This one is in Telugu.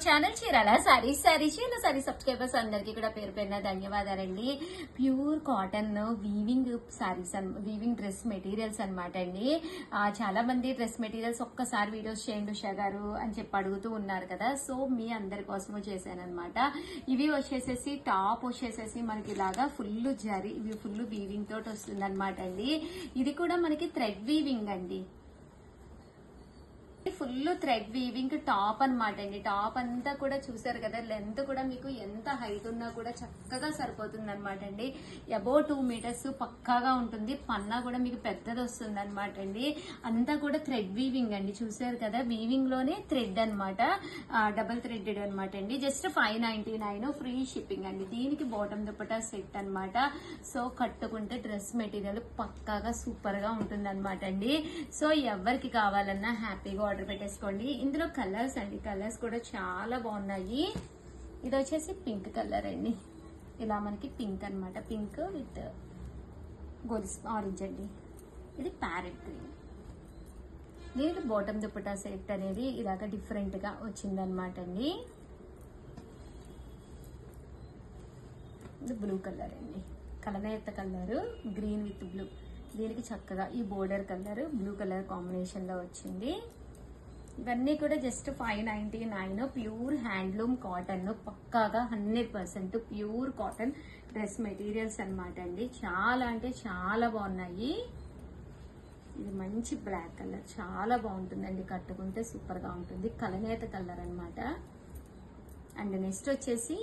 Channel Chirala Chirala sorry subscribers అందరికీ కూడా పేరు పేరున ధన్యవాదాలండి. Pure cotton weaving saris weaving dress materials అనమాట అండి. చాలా మంది డ్రెస్ మెటీరియల్స్ ఒక్కసారి వీడియోస్ చేయండి ఉషా గారు అని చెప్పి అడుగుతూ ఉన్నారు కదా. సో మీ అందరి కోసము చేశాను అనమాట. ఇవి వచ్చేసేసి టాప్ వచ్చేసేసి మనకి ఇలాగా ఫుల్ జరీ ఇవి ఫుల్ వీవింగ్ తోటి వస్తుంది అనమాట అండి. ఇది కూడా మనకి థ్రెడ్ వీవింగ్ అండి. ఫుల్ థ్రెడ్ వీవింగ్ టాప్ అనమాట అండి. టాప్ అంతా కూడా చూసారు కదా, లెంత్ కూడా మీకు ఎంత హైట్ ఉన్నా కూడా చక్కగా సరిపోతుంది అనమాట అండి. అబౌవ్ 2 మీటర్స్ పక్కాగా ఉంటుంది. పన్నా కూడా మీకు పెద్దది వస్తుంది అనమాట అండి. అంతా కూడా థ్రెడ్ వీవింగ్ అండి. చూసారు కదా, వీవింగ్ లోనే థ్రెడ్ అనమాట, డబుల్ థ్రెడెడ్ అనమాట అండి. జస్ట్ 599 ఫ్రీ షిప్పింగ్ అండి. దీనికి బాటమ్ దుపట్టా సెట్ అనమాట. సో కట్టుకుంటే డ్రెస్ మెటీరియల్ పక్కాగా సూపర్ గా ఉంటుంది అనమాట అండి. సో ఎవరికి కావాలన్నా హ్యాపీగా ఆర్డర్ పెట్టేసుకోండి. ఇందులో కలర్స్ అండి, కలర్స్ కూడా చాలా బాగున్నాయి. ఇది వచ్చేసి పింక్ కలర్ అండి. ఇలా మనకి పింక్ అనమాట, పింక్ విత్ గోల్డ్ ఆరెంజ్ అండి. ఇది ప్యారెట్ గ్రీన్. దీనికి బాటమ్ దుపట్టా సెట్ అనేది ఇలాగ డిఫరెంట్ గా వచ్చిందనమాట అండి. ఇది బ్లూ కలర్ అండి, కలనేత కలర్ గ్రీన్ విత్ బ్లూ. దీనికి చక్కగా ఈ border colour blue colour combination లో వచ్చింది. ఇవన్నీ కూడా జస్ట్ 599 ప్యూర్ హ్యాండ్లూమ్ కాటన్, పక్కాగా 100% ప్యూర్ కాటన్ డ్రెస్ మెటీరియల్స్ అనమాట అండి. చాలా అంటే చాలా బాగున్నాయి. ఇది మంచి బ్లాక్ కలర్, చాలా బాగుంటుందండి. కట్టుకుంటే సూపర్ గా ఉంటుంది. కలనేత కలర్ అనమాట. అండ్ నెక్స్ట్ వచ్చేసి